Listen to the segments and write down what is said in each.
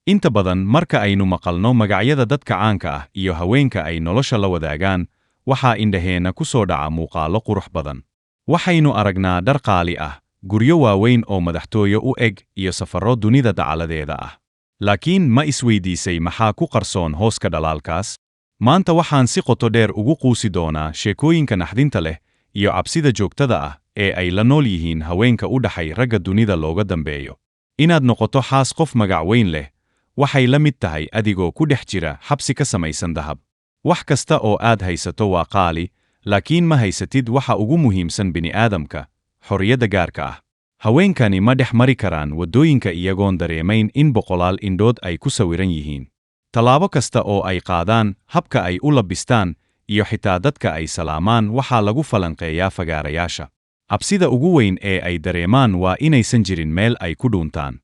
Inta badan marka aynu maqalno magacyada dadka caanka ah iyo haweenka ay nolosha la wadaagaan, waxaa indhaheena ku soo dhaca muuqaallo qurux badan. Waxaynu aragnaa dhar qaali ah, guryo waaweyn oo madaxtooye u eg iyo safarro dunida dacaladeeda ah. Laakiin ma isweydiisay maxaa ku qarsoon hooska dhalaalkaas? Maanta waxaan si qoto dheer ugu quusi doonaa sheekooyinka naxdinta leh iyo cabsida joogtada ah ee ay la nool yihiin haweenka u dhaxay ragga dunida looga dambeeyo. Inaad noqoto xaas qof magac weyn leh, waxay la mid tahay adigoo ku dhex jira xabsi ka samaysan dahab. Wax kasta oo aad haysato waa qaali, laakiin ma haysatid waxa ugu muhiimsan bini'aadamka, xorriyadda gaarka ah. Haweenkani ma dhex mari karaan waddooyinka iyagoon dareemayn in boqolaal indhood ay ku sawiran yihiin. Tallaabo kasta oo ay qaadaan, habka ay u labbistaan, iyo xitaa dadka ay salaamaan waxaa lagu falanqeeyaa fagaarayaasha. Cabsida ugu weyn ee ay dareemaan waa inaysan jirin meel ay ku dhuuntaan.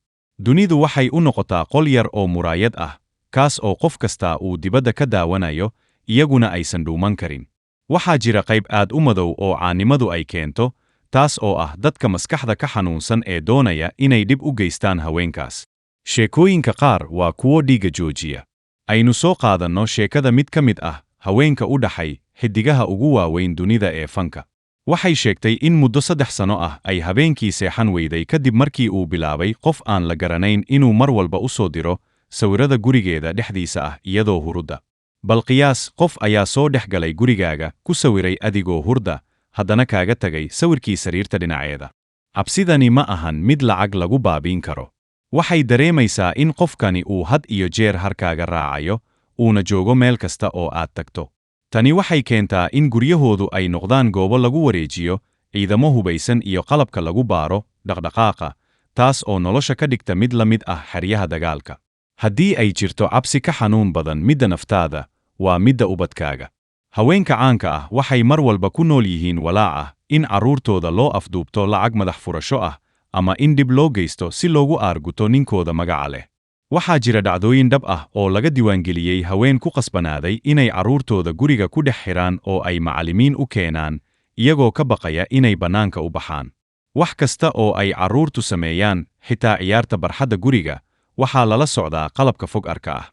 Dunidu waxay u noqotaa qol yar oo muraayad ah, kaas oo qof kasta uu dibadda ka daawanayo, iyaguna aysan dhuuman karin. Waxaa jira qayb aad u madow oo caannimadu ay keento, taas oo ah dadka maskaxda ka xanuunsan ee doonaya inay dhib u geystaan haweenkaas. Sheekooyinka qaar waa kuwo dhiigga joojiya. Aynu soo qaadanno sheekada mid ka mid ah haweenka u dhaxay xiddigaha ugu waaweyn dunida ee fanka. Waxay sheegtay in muddo 3 sano ah ay habeenkii seexan weyday kadib markii uu bilaabay qof aan la garanayn inuu mar walba u soo diro sawirrada gurigeeda dhexdiisa ah iyadoo hurda. Bal qiyaas, qof ayaa soo dhex galay gurigaaga, ku sawiray adigoo hurda, haddana kaaga tagay sawirkii sariirta dhinaceeda. Cabsidani ma ahan mid lacag lagu baabiin karo. Waxay dareemaysaa in qofkani uu had iyo jeer harkaaga raacayo, uuna joogo meel kasta oo aad tagto. Tani waxay keentaa in guryahoodu ay noqdaan goobo lagu wareejiyo, ciidamo hubaysan iyo qalabka lagu baaro dhaqdhaqaaqa, taas oo nolosha ka dhigta mid la mid ah xeryaha dagaalka. Haddii ay jirto cabsi ka xanuun badan midda naftaada, waa midda ubadkaaga. Haweenka caanka ah waxay mar walba ku nool yihiin walaac ah in carruurtooda loo afduubto lacag madax furasho ah, ama in dhib loo geysto si loogu aarguto ninkooda magaca leh. Waxaa jira dhacdooyin dhab ah oo laga diiwaangeliyey haween ku qasbanaaday inay carruurtooda guriga ku dhex xidhaan oo ay macallimiin u keenaan, iyagoo ka baqaya inay bannaanka u baxaan. Wax kasta oo ay carruurtu sameeyaan, xitaa ciyaarta barxadda guriga, waxaa lala socdaa qalabka fog arka ah.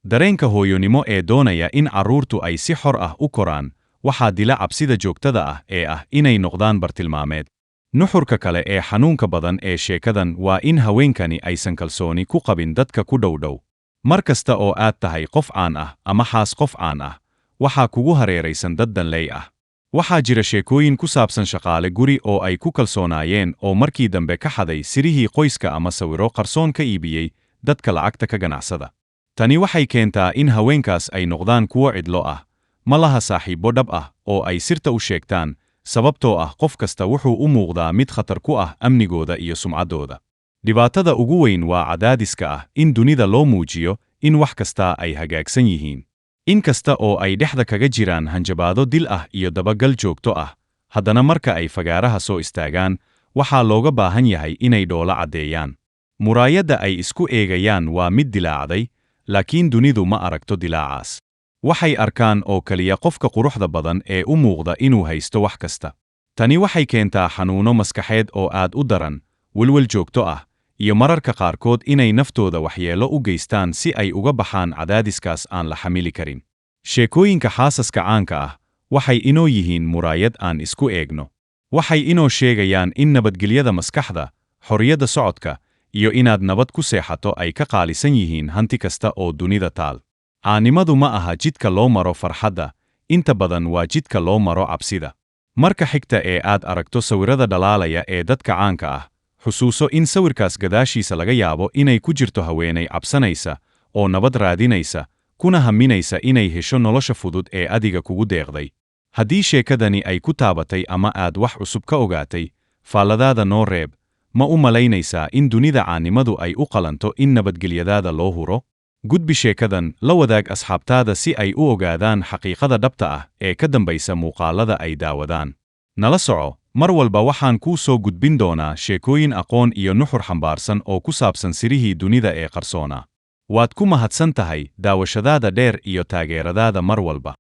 Dareenka hooyonimo ee doonaya in carruurtu ay si xor ah u koraan, waxaa dila cabsida joogtada ah ee ah inay noqdaan bartilmaameed. Nuxurka kale ee xanuunka badan ee sheekadan waa in haweenkani aysan kalsooni ku qabin dadka ku dhow. Mar kasta oo aad tahay qof caan ah ama xaas qof caan ah, waxaa kugu hareeraysan dad danley ah. Waxaa jira sheekooyin ku saabsan shaqaale guri oo ay ku kalsoonaayeen oo markii dambe ka xaday sirihii qoyska ama sawirro qarsoon ka iibiyey dadka lacagta ka ganacsada. Tani waxay keentaa in haweenkaas ay noqdaan kuwo cidlo ah, ma laha saaxiibbo dhab ah oo ay sirta u sheegtaan, sababtoo ah qof kasta wuxuu u muuqdaa mid khatar ku ah amnigooda iyo sumcaddooda. Dhibaatada ugu weyn waa cadaadiska ah in dunida loo muujiyo in wax kasta ay hagaagsan yihiin. In kasta oo ay dhexda kaga jiraan hanjabaado dil ah iyo dabagal joogto ah, haddana marka ay fagaaraha soo istaagaan, waxaa looga baahan yahay inay dhoola caddeeyaan. Muraayadda ay isku eegayaan waa mid dilaacday, laakiin dunidu ma aragto dilaacaas. Waxay arkaan oo kaliya qofka quruxda badan ee u muuqda inuu haysto wax kasta. Tani waxay keentaa xanuuno maskaxeed oo aad u daran, welwel joogto ah, iyo mararka qaarkood inay naftooda waxyeello u geystaan si ay uga baxaan cadaadiskaas aan la xamili karin. Sheekooyinka xaasaska caanka ah waxay inoo yihiin muraayad aan isku eegno. Waxay inoo sheegayaan in nabadgelyada maskaxda, xorriyadda socodka, iyo inaad nabad ku seexato ay ka qaalisan yihiin hanti kasta oo dunida taal. Caannimadu ma aha jidka loo maro farxadda, inta badan waa jidka loo maro cabsida. Marka xigta ee aad aragto sawirrada dhalaalaya ee dadka caanka ah, xusuuso in sawirkaas gadaashiisa laga yaabo inay ku jirto haweenay cabsanaysa oo nabad raadinaysa, kuna haminaysa inay hesho nolosha fudud ee adiga kugu deeqday. Haddii sheekadani ay ku taabatay ama aad wax cusub ka ogaatay, faalladaada noo reeb. Ma u malaynaysaa in dunida caannimadu ay u qalanto in nabadgelyadaada loo huro? Gudbi sheekadan, la wadaag asxaabtaada si ay u ogaadaan xaqiiqada dhabta ah ee ka dambaysa muuqaalada ay daawadaan. Nala soco, mar walba waxaan kuu soo gudbin doonaa sheekooyin aqoon iyo nuxur xambaarsan oo ku saabsan sirihii dunida ee qarsoona. Waad ku mahadsan tahay daawashadaada dheer iyo taageeradaada mar walba.